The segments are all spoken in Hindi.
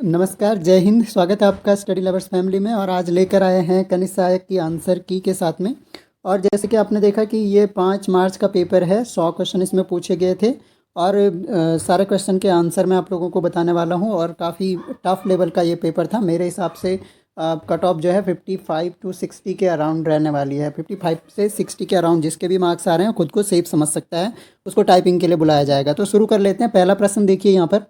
नमस्कार, जय हिंद। स्वागत है आपका स्टडी लवर्स फैमिली में। और आज लेकर आए हैं कनिष्ठ सहायक की आंसर की के साथ में। और जैसे कि आपने देखा कि ये 5 मार्च का पेपर है, 100 क्वेश्चन इसमें पूछे गए थे और सारे क्वेश्चन के आंसर मैं आप लोगों को बताने वाला हूँ। और काफ़ी टफ लेवल का ये पेपर था मेरे हिसाब से। कट ऑफ जो है 55 to 60 के अराउंड रहने वाली है। 55 से 60 के अराउंड जिसके भी मार्क्स आ रहे हैं खुद को सेफ समझ सकता है, उसको टाइपिंग के लिए बुलाया जाएगा। तो शुरू कर लेते हैं। पहला प्रश्न देखिए यहाँ पर,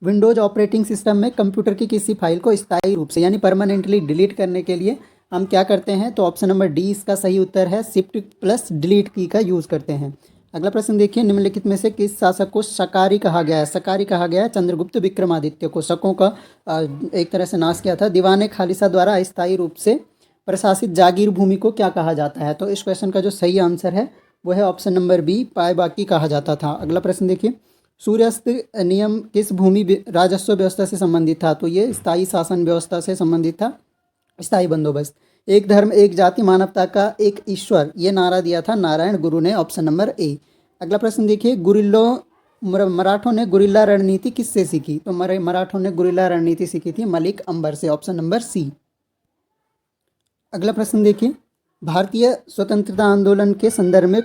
विंडोज ऑपरेटिंग सिस्टम में कंप्यूटर की किसी फाइल को स्थायी रूप से यानी परमानेंटली डिलीट करने के लिए हम क्या करते हैं? तो ऑप्शन नंबर डी इसका सही उत्तर है, शिफ्ट प्लस डिलीट की का यूज़ करते हैं। अगला प्रश्न देखिए, निम्नलिखित में से किस शासक को शकारी कहा गया है? शकारी कहा गया है चंद्रगुप्त विक्रमादित्य को। शकों का एक तरह से नाश किया था। दीवाने खालिसा द्वारा अस्थायी रूप से प्रशासित जागीर भूमि को क्या कहा जाता है? तो इस क्वेश्चन का जो सही आंसर है वो है ऑप्शन नंबर बी, पाए बाकी कहा जाता था। अगला प्रश्न देखिए, सूर्यास्त नियम किस भूमि राजस्व व्यवस्था से संबंधित था? तो ये स्थायी शासन व्यवस्था से संबंधित था, स्थायी बंदोबस्त। एक धर्म एक जाति मानवता का एक ईश्वर, ये नारा दिया था नारायण गुरु ने। ऑप्शन नंबर ए। अगला प्रश्न देखिए, मराठों ने गुरिल्ला रणनीति किससे सीखी? तो मराठों ने गुरिल्ला रणनीति सीखी थी मलिक अंबर से। Option number C. अगला प्रश्न देखिए, भारतीय स्वतंत्रता आंदोलन के संदर्भ में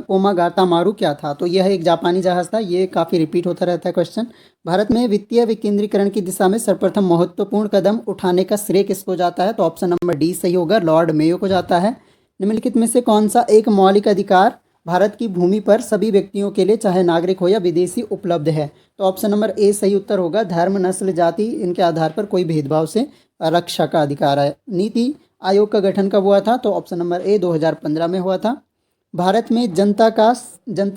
कोमागातामारू क्या था? तो यह एक जापानी जहाज था। ये काफ़ी रिपीट होता रहता है क्वेश्चन। भारत में वित्तीय विकेंद्रीकरण की दिशा में सर्वप्रथम महत्वपूर्ण कदम उठाने का श्रेय किसको जाता है? तो ऑप्शन नंबर डी सही होगा, लॉर्ड मेयो को जाता है। निम्नलिखित में से कौन सा एक मौलिक अधिकार भारत की भूमि पर सभी व्यक्तियों के लिए, चाहे नागरिक हो या विदेशी, उपलब्ध है? तो ऑप्शन नंबर ए सही उत्तर होगा, धर्म नस्ल जाति इनके आधार पर कोई भेदभाव से रक्षा का अधिकार है। नीति आयोग का गठन कब हुआ था? तो ऑप्शन नंबर ए 2015 में हुआ था। भारत में जनता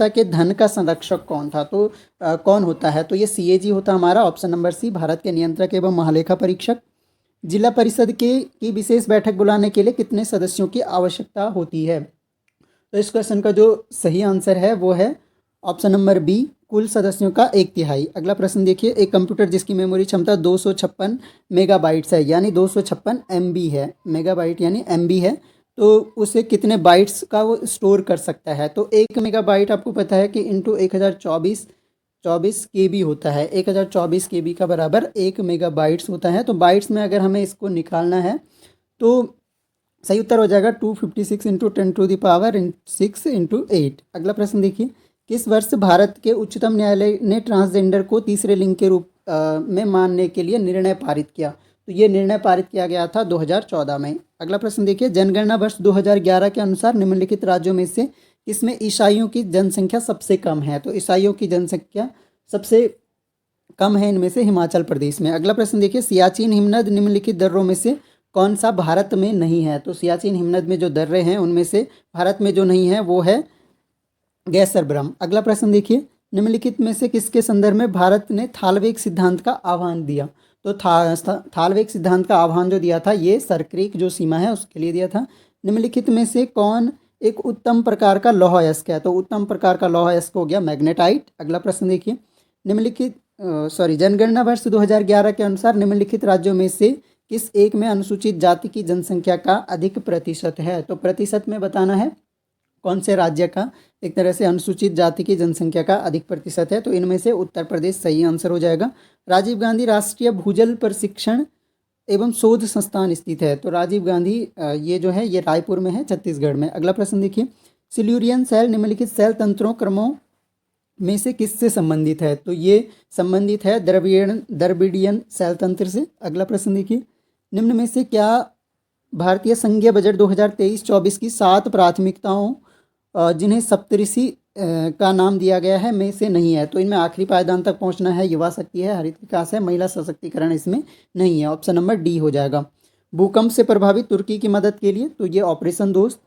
के धन का संरक्षक कौन था? तो कौन होता है? तो ये सीएजी होता हमारा। ऑप्शन नंबर सी, भारत के नियंत्रक एवं महालेखा परीक्षक। जिला परिषद की विशेष बैठक बुलाने के लिए कितने सदस्यों की आवश्यकता होती है? तो इस क्वेश्चन का जो सही आंसर है वो है ऑप्शन नंबर बी, कुल सदस्यों का 1/3। अगला प्रश्न देखिए, एक कंप्यूटर जिसकी मेमोरी क्षमता 256 मेगाबाइट्स है यानी 256 MB है, मेगाबाइट यानी MB है, तो उसे कितने बाइट्स का वो स्टोर कर सकता है? तो 1 मेगाबाइट आपको पता है कि इंटू 1024 KB होता है। 1024 KB का बराबर 1 मेगाबाइट्स होता है। तो बाइट्स में अगर हमें इसको निकालना है तो सही उत्तर हो जाएगा 256 इंटू 10⁶ इंटू 8। अगला प्रश्न देखिए, किस वर्ष भारत के उच्चतम न्यायालय ने ट्रांसजेंडर को तीसरे लिंग के रूप में मानने के लिए निर्णय पारित किया? तो ये निर्णय पारित किया गया था 2014 में। अगला प्रश्न देखिए, जनगणना वर्ष 2011 के अनुसार निम्नलिखित राज्यों में से किसमें ईसाइयों की जनसंख्या सबसे कम है? तो ईसाइयों की जनसंख्या सबसे कम है इनमें से हिमाचल प्रदेश में। अगला प्रश्न देखिए, सियाचिन हिमनद निम्नलिखित दर्रों में से कौन सा भारत में नहीं है? तो सियाचिन हिमनद में जो दर्रे हैं उनमें से भारत में जो नहीं है वो है गैसरब्रम। अगला प्रश्न देखिए, निम्नलिखित में से किसके संदर्भ में भारत ने थालवेग सिद्धांत का आह्वान दिया? तो थालवेग सिद्धांत का आह्वान जो दिया था ये सरक्रीक जो सीमा है उसके लिए दिया था। निम्नलिखित में से कौन एक उत्तम प्रकार का लौह अयस्क है? तो उत्तम प्रकार का लौह अयस्क हो गया मैग्नेटाइट। अगला प्रश्न देखिए, जनगणना वर्ष 2011 के अनुसार निम्नलिखित राज्यों में से किस एक में अनुसूचित जाति की जनसंख्या का अधिक प्रतिशत है? तो प्रतिशत में बताना है कौन से राज्य का एक तरह से अनुसूचित जाति की जनसंख्या का अधिक प्रतिशत है। तो इनमें से उत्तर प्रदेश सही आंसर हो जाएगा। राजीव गांधी राष्ट्रीय भूजल प्रशिक्षण एवं शोध संस्थान स्थित है। तो राजीव गांधी ये जो है ये रायपुर में है, छत्तीसगढ़ में। अगला प्रश्न देखिए, सिल्यूरियन सेल निम्नलिखित सेल तंत्रों क्रमों में से किससे संबंधित है? तो ये संबंधित है द्रविडियन सेल तंत्र से। अगला प्रश्न देखिए, निम्न में से क्या भारतीय संघीय बजट 2023-24 की 7 प्राथमिकताओं जिन्हें सप्तऋषि का नाम दिया गया है में से नहीं है? तो इनमें आखिरी पायदान तक पहुंचना है, युवा शक्ति है, हरित विकास है, महिला सशक्तिकरण इसमें नहीं है। ऑप्शन नंबर डी हो जाएगा। भूकंप से प्रभावित तुर्की की मदद के लिए, तो ये ऑपरेशन दोस्त।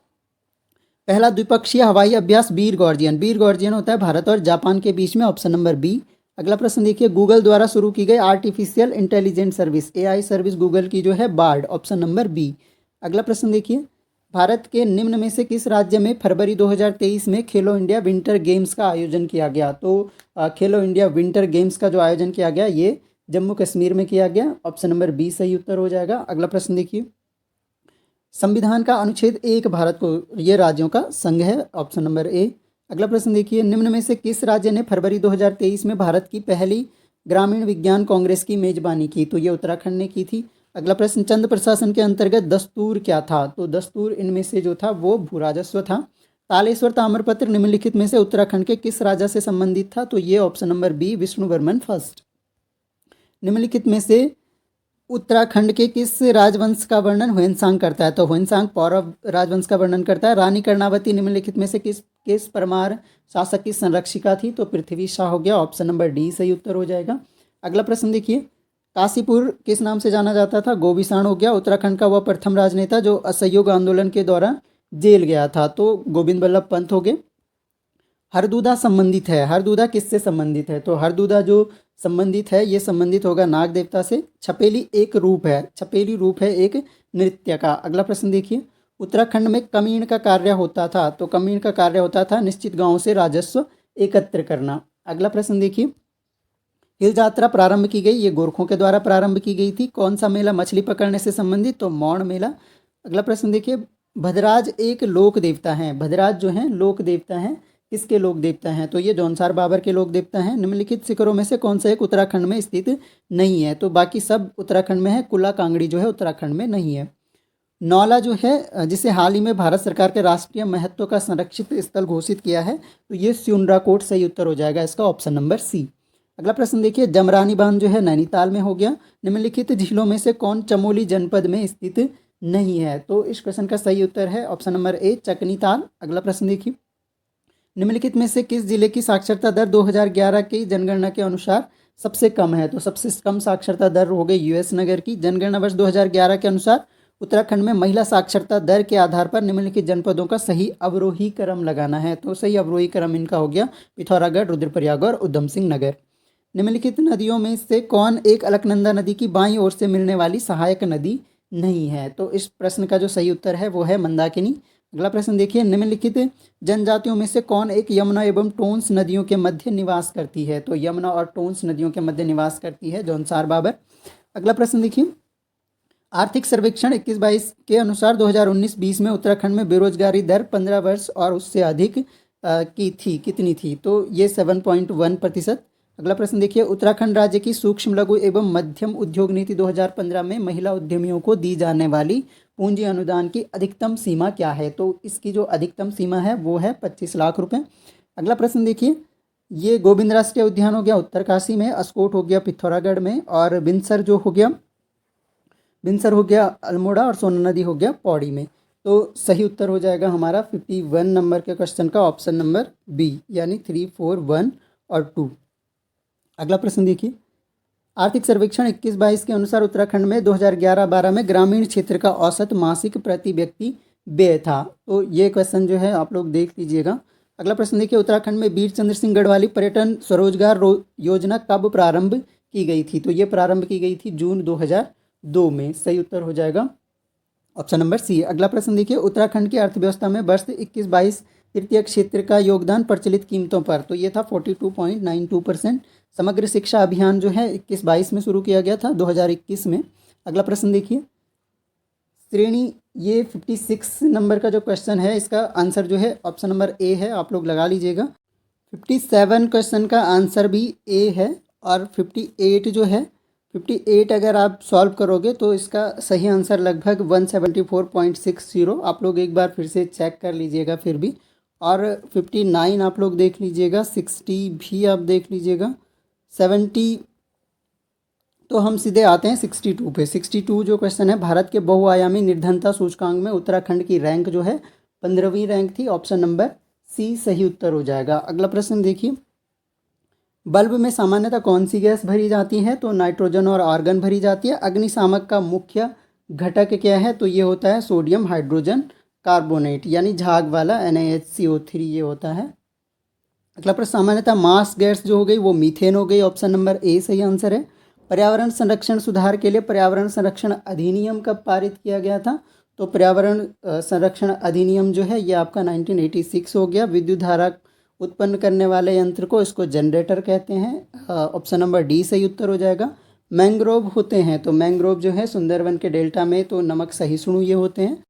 पहला द्विपक्षीय हवाई अभ्यास बीर गॉर्जियन होता है भारत और जापान के बीच में। Option number B. अगला प्रश्न देखिए, गूगल द्वारा शुरू की गई artificial intelligence service AI service Google की जो है बार्ड। Option number B. अगला प्रश्न देखिए, भारत के निम्न में से किस राज्य में फरवरी 2023 में खेलो इंडिया विंटर गेम्स का आयोजन किया गया? तो खेलो इंडिया विंटर गेम्स का जो आयोजन किया गया ये जम्मू कश्मीर में किया गया। ऑप्शन नंबर बी सही उत्तर हो जाएगा। अगला प्रश्न देखिए, संविधान का अनुच्छेद 1 भारत को ये राज्यों का संघ है। ऑप्शन नंबर ए। अगला प्रश्न देखिए, निम्न में से किस राज्य ने फरवरी 2023 में भारत की पहली ग्रामीण विज्ञान कांग्रेस की मेजबानी की? तो ये उत्तराखंड ने की थी। अगला प्रश्न, चंद प्रशासन के अंतर्गत दस्तूर क्या था? तो दस्तूर इनमें से जो था वो भू राजस्व था। तालेश्वर ताम्रपत्र निम्नलिखित में से उत्तराखंड के किस राजा से संबंधित था? तो ये option number B, Vishnuvarman first. निम्नलिखित में से उत्तराखंड के किस राजवंश का वर्णन ह्वेनसांग करता है? तो ह्वेनसांग पौरव राजवंश का वर्णन करता है। रानी कर्णावती निम्नलिखित में से किस परमार शासक की संरक्षिका थी? तो पृथ्वी शाह हो गया, ऑप्शन नंबर डी सही उत्तर हो जाएगा। अगला प्रश्न देखिए, काशीपुर किस नाम से जाना जाता था? गोबिसाण हो गया। उत्तराखंड का वह प्रथम राजनेता जो असहयोग आंदोलन के दौरान जेल गया था? तो गोविंद बल्लभ पंत हो गए। हरदूदा संबंधित है, हरदूदा किससे संबंधित है? तो हरदूदा जो संबंधित है ये संबंधित होगा नाग देवता से। छपेली एक रूप है, छपेली रूप है एक नृत्य का। अगला प्रश्न देखिए, उत्तराखंड में कमीण का कार्य होता था? तो कमीण का कार्य होता था निश्चित गांवों से राजस्व एकत्र करना। अगला प्रश्न देखिए, हिल यात्रा प्रारंभ की गई, ये गोरखों के द्वारा प्रारंभ की गई थी। कौन सा मेला मछली पकड़ने से संबंधित? तो मौन मेला। अगला प्रश्न देखिए, भद्राज एक लोक देवता हैं, भद्राज जो हैं लोक देवता हैं, किसके लोक देवता हैं? तो ये जौनसार बाबर के लोक देवता हैं। निम्नलिखित शिखरों में से कौन सा एक उत्तराखंड में स्थित नहीं है? तो बाकी सब उत्तराखंड में है, कुला कांगड़ी जो है उत्तराखंड में नहीं है। नौला जो है जिसे हाल ही में भारत सरकार के राष्ट्रीय महत्व का संरक्षित स्थल घोषित किया है, तो ये स्यूनराकोट सही उत्तर हो जाएगा इसका, ऑप्शन नंबर सी। अगला प्रश्न देखिए, जमरानी बांध जो है नैनीताल में हो गया। निम्नलिखित झीलों में से कौन चमोली जनपद में स्थित नहीं है? तो इस क्वेश्चन का सही उत्तर है ऑप्शन नंबर ए, चकनी ताल। अगला प्रश्न देखिए, निम्नलिखित में से किस जिले की साक्षरता दर 2011 की जनगणना के अनुसार सबसे कम है? तो सबसे कम साक्षरता दर हो गई यूएस नगर की। जनगणना वर्ष 2011 के अनुसार उत्तराखंड में महिला साक्षरता दर के आधार पर निम्नलिखित जनपदों का सही अवरोही क्रम लगाना है। तो सही अवरोही क्रम इनका हो गया पिथौरागढ़, रुद्रप्रयाग और उधम सिंह नगर। निम्नलिखित नदियों में से कौन एक अलकनंदा नदी की बाईं ओर से मिलने वाली सहायक नदी नहीं है? तो इस प्रश्न का जो सही उत्तर है वो है मंदाकिनी। अगला प्रश्न देखिए, निम्नलिखित जनजातियों में से कौन एक यमुना एवं टोंस नदियों के मध्य निवास करती है? तो यमुना और टोंस नदियों के मध्य निवास करती है जौनसार बाबर। अगला प्रश्न देखिए, आर्थिक सर्वेक्षण 21-22 के अनुसार 2019-20 में उत्तराखंड में बेरोजगारी दर 15 वर्ष और उससे अधिक की थी, कितनी थी? तो ये 7.1%। अगला प्रश्न देखिए, उत्तराखंड राज्य की सूक्ष्म लघु एवं मध्यम उद्योग नीति 2015 में महिला उद्यमियों को दी जाने वाली पूंजी अनुदान की अधिकतम सीमा क्या है? तो इसकी जो अधिकतम सीमा है वो है 25 लाख रुपए। अगला प्रश्न देखिए, ये गोविंद राष्ट्रीय उद्यान हो गया उत्तरकाशी में, अस्कोट हो गया पिथौरागढ़ में, और बिनसर जो हो गया, बिनसर हो गया अल्मोड़ा, और सोन नदी हो गया पौड़ी में। तो सही उत्तर हो जाएगा हमारा 51 नंबर के क्वेश्चन का ऑप्शन नंबर बी, यानी 3, 4, 1 और 2। अगला प्रश्न देखिए, आर्थिक सर्वेक्षण 21-22 के अनुसार उत्तराखंड में 2011-12 में ग्रामीण क्षेत्र का औसत मासिक प्रति व्यक्ति व्यय था। तो ये क्वेश्चन जो है आप लोग देख लीजिएगा। अगला प्रश्न देखिए, उत्तराखंड में वीर चंद्र सिंह गढ़वाली पर्यटन स्वरोजगार योजना कब प्रारंभ की गई थी? तो ये प्रारंभ की गई थी जून 2002 में। सही उत्तर हो जाएगा ऑप्शन नंबर सी। अगला प्रश्न देखिए, उत्तराखंड की अर्थव्यवस्था में वर्ष 21-22 तृतीय क्षेत्र का योगदान प्रचलित कीमतों पर, तो ये था 42.92%। समग्र शिक्षा अभियान जो है 21-22 में शुरू किया गया था, 2021 में। अगला प्रश्न देखिए, श्रेणी ये 56 नंबर का जो क्वेश्चन है इसका आंसर जो है ऑप्शन नंबर ए है, आप लोग लगा लीजिएगा। 57 क्वेश्चन का आंसर भी ए है, और 58 जो है 58 अगर आप सॉल्व करोगे तो इसका सही आंसर लगभग 174.60, आप लोग एक बार फिर से चेक कर लीजिएगा फिर भी। और 59 आप लोग देख लीजिएगा, 60 भी आप देख लीजिएगा, 70। तो हम सीधे आते हैं 62 पे। 62 जो क्वेश्चन है, भारत के बहुआयामी निर्धनता सूचकांक में उत्तराखंड की रैंक जो है 15वीं रैंक थी, ऑप्शन नंबर सी सही उत्तर हो जाएगा। अगला प्रश्न देखिए, बल्ब में सामान्यतः कौन सी गैस भरी जाती है? तो नाइट्रोजन और आर्गन भरी जाती है। अग्निशामक का मुख्य घटक क्या है? तो ये होता है सोडियम हाइड्रोजन कार्बोनेट, यानी झाग वाला NaHCO3 ये होता है। अगला प्रश्न, सामान्यतः मास गैस जो हो गई वो मीथेन हो गई, ऑप्शन नंबर ए सही आंसर है। पर्यावरण संरक्षण सुधार के लिए पर्यावरण संरक्षण अधिनियम कब पारित किया गया था? तो पर्यावरण संरक्षण अधिनियम जो है ये आपका 1986 हो गया। विद्युत धारा उत्पन्न करने वाले यंत्र को इसको जनरेटर कहते हैं, ऑप्शन नंबर डी सही उत्तर हो जाएगा। मैंग्रोव होते हैं, तो मैंग्रोव जो है सुंदरवन के डेल्टा में तो नमक सहिष्णु ये होते हैं।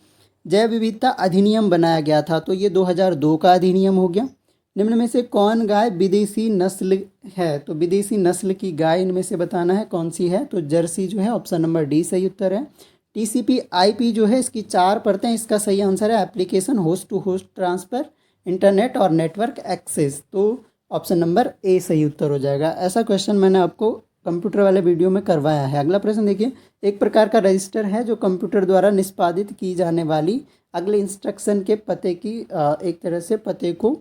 जैव विविधता अधिनियम बनाया गया था, तो ये 2002 का अधिनियम हो गया। निम्न में से कौन गाय विदेशी नस्ल है? तो विदेशी नस्ल की गाय इनमें से बताना है कौन सी है। तो जर्सी जो है ऑप्शन नंबर डी सही उत्तर है। टीसीपी आईपी जो है इसकी 4 परतें, इसका सही आंसर है application host to host transfer, internet और नेटवर्क एक्सेस। तो ऑप्शन नंबर ए सही उत्तर हो जाएगा। ऐसा क्वेश्चन मैंने आपको कंप्यूटर वाले वीडियो में करवाया है। अगला प्रश्न देखिए, एक प्रकार का रजिस्टर है जो कंप्यूटर द्वारा निष्पादित की जाने वाली अगले इंस्ट्रक्शन के पते की एक तरह से पते को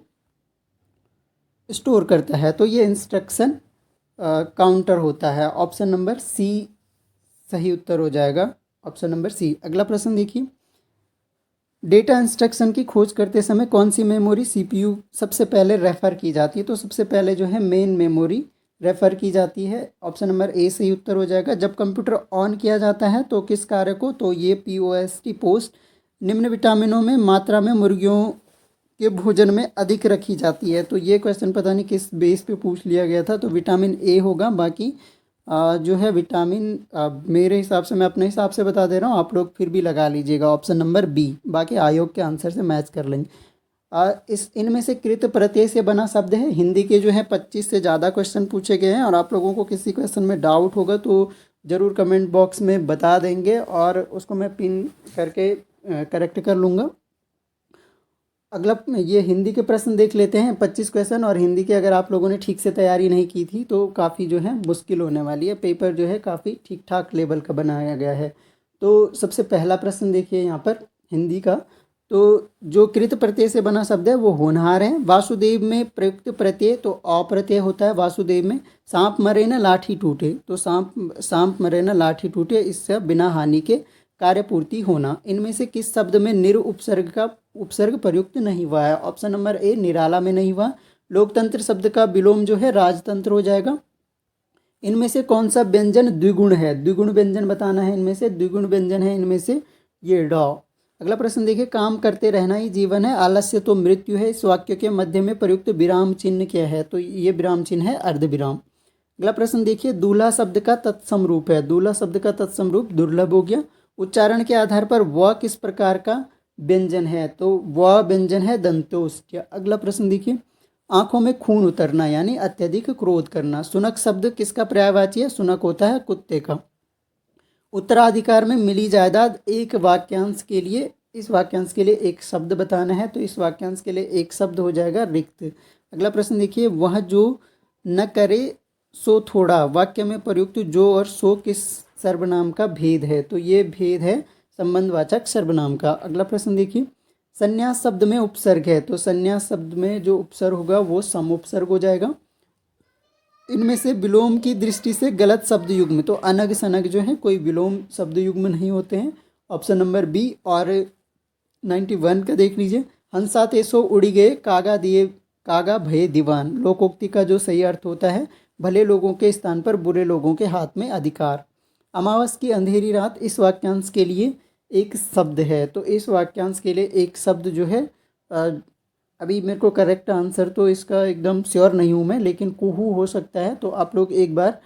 स्टोर करता है। तो ये इंस्ट्रक्शन काउंटर होता है। ऑप्शन नंबर सी सही उत्तर हो जाएगा, ऑप्शन नंबर सी। अगला प्रश्न देखिए, डेटा इंस्ट्रक्शन की खोज करते समय कौन सी मेमोरी सीपीयू सबसे पहले रेफ़र की जाती है? तो सबसे पहले जो है मेन मेमोरी रेफ़र की जाती है। ऑप्शन नंबर ए सही उत्तर हो जाएगा। जब कंप्यूटर ऑन किया जाता है तो किस कार्य को? तो ये POST पोस्ट निम्न विटामिनों में मात्रा में मुर्गियों के भोजन में अधिक रखी जाती है। तो ये क्वेश्चन पता नहीं किस बेस पे पूछ लिया गया था। तो विटामिन ए होगा। बाकी जो है विटामिन मेरे हिसाब से, मैं अपने हिसाब से बता दे रहा हूँ, आप लोग फिर भी लगा लीजिएगा ऑप्शन नंबर बी। बाकी आयोग के आंसर से मैच कर लेंगे। इस इनमें से कृत प्रत्यय से बना शब्द है। हिंदी के जो है 25 से ज़्यादा क्वेश्चन पूछे गए हैं और आप लोगों को किसी क्वेश्चन में डाउट होगा तो ज़रूर कमेंट बॉक्स में बता देंगे और उसको मैं पिन करके करेक्ट कर लूँगा। अगला ये हिंदी के प्रश्न देख लेते हैं, 25 क्वेश्चन। और हिंदी के अगर आप लोगों ने ठीक से तैयारी नहीं की थी तो काफ़ी जो है मुश्किल होने वाली है। पेपर जो है काफ़ी ठीक ठाक लेवल का बनाया गया है। तो सबसे पहला प्रश्न देखिए यहाँ पर हिंदी का। तो जो कृत प्रत्यय से बना शब्द है वो होनहार है। वासुदेव में प्रयुक्त प्रत्यय तो अप्रत्यय होता है वासुदेव में। सांप मरे न लाठी टूटे, तो सांप मरे न लाठी टूटे, इससे बिना हानि के कार्यपूर्ति होना। इनमें से किस शब्द में निर उपसर्ग का उपसर्ग प्रयुक्त नहीं हुआ है? ऑप्शन नंबर ए निराला में नहीं हुआ। लोकतंत्र शब्द का विलोम जो है राजतंत्र हो जाएगा। इनमें से कौन सा व्यंजन द्विगुण है? द्विगुण व्यंजन बताना है। इनमें से द्विगुण व्यंजन है इनमें से ये ड। अगला प्रश्न देखिए, काम करते रहना ही जीवन है, आलस्य तो मृत्यु है। इस वाक्य के मध्य में प्रयुक्त विराम चिन्ह क्या है? तो ये विराम चिन्ह है अर्धविराम। अगला प्रश्न देखिए, दूल्हा शब्द का तत्सम रूप है। दूल्हा शब्द का तत्सम रूप दुर्लभ हो गया। उच्चारण के आधार पर वह किस प्रकार का व्यंजन है? तो वह व्यंजन है दंत्योष्ठ्य। अगला प्रश्न देखिए, आंखों में खून उतरना यानी अत्यधिक क्रोध करना। सुनक शब्द किसका पर्यायवाची है? सुनक होता है कुत्ते का। उत्तराधिकार में मिली जायदाद एक वाक्यांश के लिए, इस वाक्यांश के लिए एक शब्द बताना है। तो इस वाक्यांश के लिए एक शब्द हो जाएगा रिक्त। अगला प्रश्न देखिए, वह जो न करे सो थोड़ा, वाक्य में प्रयुक्त जो और सो किस सर्वनाम का भेद है? तो ये भेद है संबंधवाचक सर्वनाम का। अगला प्रश्न देखिए, संन्यास शब्द में उपसर्ग है। तो संन्यास शब्द में जो उपसर्ग होगा वो समुपसर्ग हो जाएगा। इनमें से विलोम की दृष्टि से गलत शब्द युग्म, तो अनग सनग जो है कोई विलोम शब्द युग्म नहीं होते हैं। Option number B. और 91 का देख लीजिए, हंसा तेसो उड़ी गए कागा भये दीवान। लोकोक्ति का जो सही अर्थ होता है भले लोगों के स्थान पर बुरे लोगों के हाथ में अधिकार। अमावस की अंधेरी रात इस वाक्यांश के लिए एक शब्द है। तो इस वाक्यांश के लिए एक शब्द जो है अभी मेरे को करेक्ट आंसर तो इसका एकदम श्योर नहीं हूँ मैं, लेकिन कुहू हो सकता है। तो आप लोग एक बार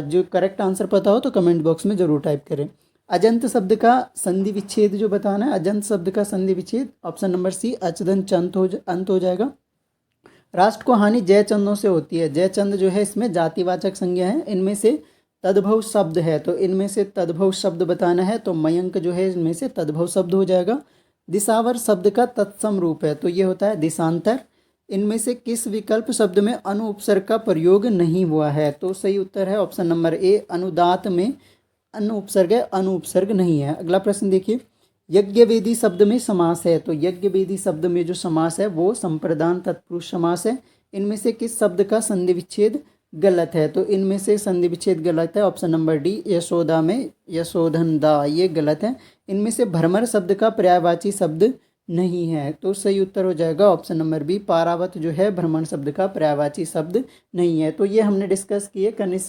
जो करेक्ट आंसर पता हो तो कमेंट बॉक्स में ज़रूर टाइप करें। अजंत शब्द का संधि विच्छेद जो बताना है, अजंत शब्द का संधि विच्छेद ऑप्शन नंबर सी अचदंत अंत हो जाएगा। राष्ट्र को हानि जय चंदों से होती है। जय चंद जो है इसमें जातिवाचक संज्ञा है। इनमें से तद्भव शब्द है, तो इनमें से तद्भव शब्द बताना है। तो मयंक जो है इनमें से तद्भव शब्द हो जाएगा। दिशावर शब्द का तत्सम रूप है, तो ये होता है दिशांतर। इनमें से किस विकल्प शब्द में अनु उपसर्ग का प्रयोग नहीं हुआ है? तो सही उत्तर है ऑप्शन नंबर ए, अनुदात में अनु उपसर्ग है, अनु उपसर्ग नहीं है। अगला प्रश्न देखिए, यज्ञवेदी शब्द में समास है। तो यज्ञवेदी शब्द में जो समास है वो संप्रदान तत्पुरुष समास है। इनमें से किस शब्द का संधि विच्छेद गलत है? तो इनमें से संधि विच्छेद गलत है। ऑप्शन नंबर डी, यशोदा में यशोधन दा, ये गलत है। इनमें से भ्रमर शब्द का पर्यायवाची शब्द नहीं है। तो सही उत्तर हो जाएगा ऑप्शन नंबर बी, पारावत जो है भ्रमण शब्द का पर्यायवाची शब्द नहीं है। तो ये हमने डिस्कस किए कनिष्ठ